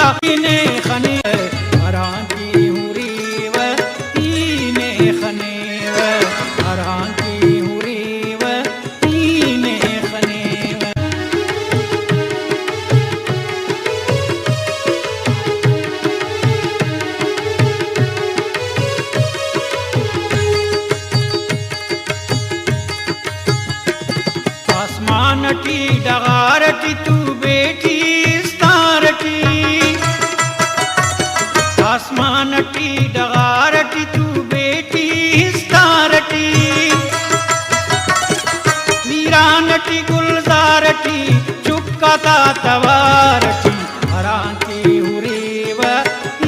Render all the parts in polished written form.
मौला ईने खने हरां की हुरी व ईने खने व हरां की हुरी व ईने खने व आसमानटी डगारटी तू बेटी स्तारटी आसमानटी डगारटी तू बेटी स्तारटी वीरानटी गुलजारटी चुपकाता तवारटी हरां की हुरी व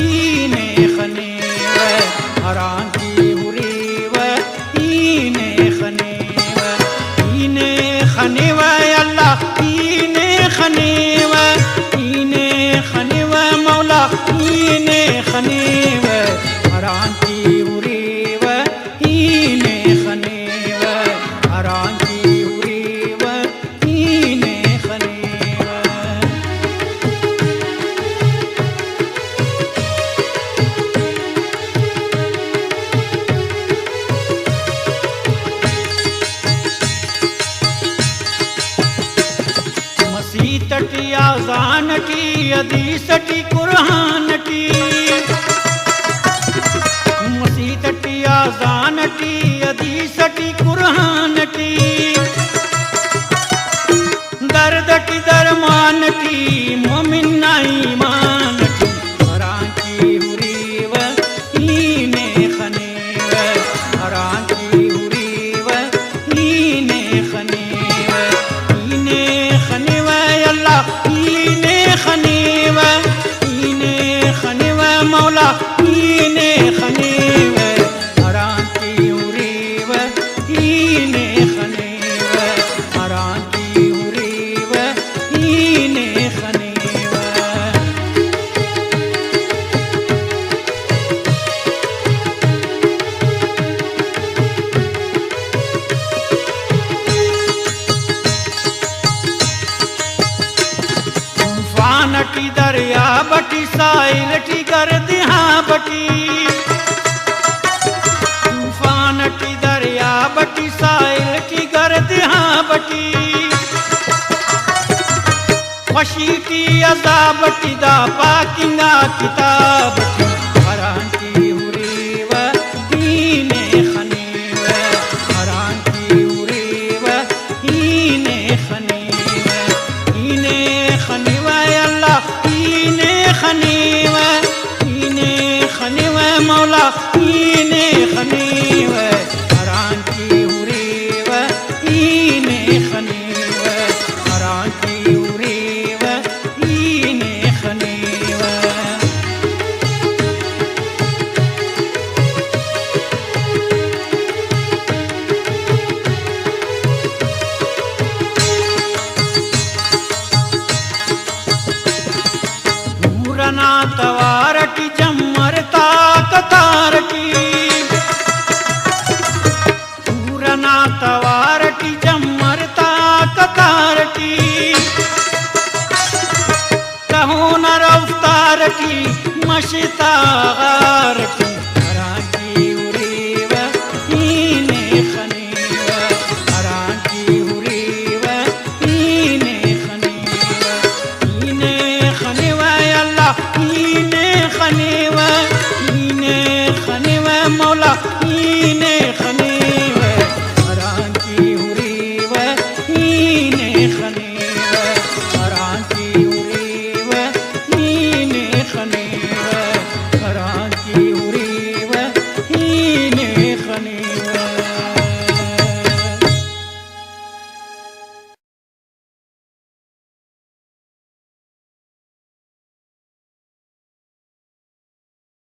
ईने खने व हरां की हुरी व ईने खने व ईने खने व अल्लाह ईने खने व ईने खने व मौला ईने खने व हरां की हुरी व ईने खने व हरां की हुरी व ईने खने व मसीतटी आज़ानटी हदीसटी कुरानटी मसीतटी आज़ानटी हदीसटी कुरानटी दर्दटी दरमानटी मोमिन ईमानटी हरां की हुरी व ईने खने व हरां की हुरी व ईने खने व ईने खने व अल्लाह ईने खने व ईने खने व मौला ईने खने व हरां की हुरी व ईने खने व हरां की हुरी व ईने खने व तूफानटी दरिया बटी साइलटी गर्दियां बटी तूफानटी दरिया बटी साइलटी गर्दियां बटी खुशीटी अज़ाबटी दा पाकिंगा किताबटी हरां की हुरी व ईने खने व हरां की हुरी व ईने खने व ईने खने व अल्लाह ईने खने व ईने खने व मौला ईने खने व हरां की हुरी व ईने खने व हरां की हुरी व ईने खने व पूरना तवारटी जम्मरता कतारटी पूरना तवारटी जम्मरता कतारटी कहो न रफ्तारटी मशता गारटी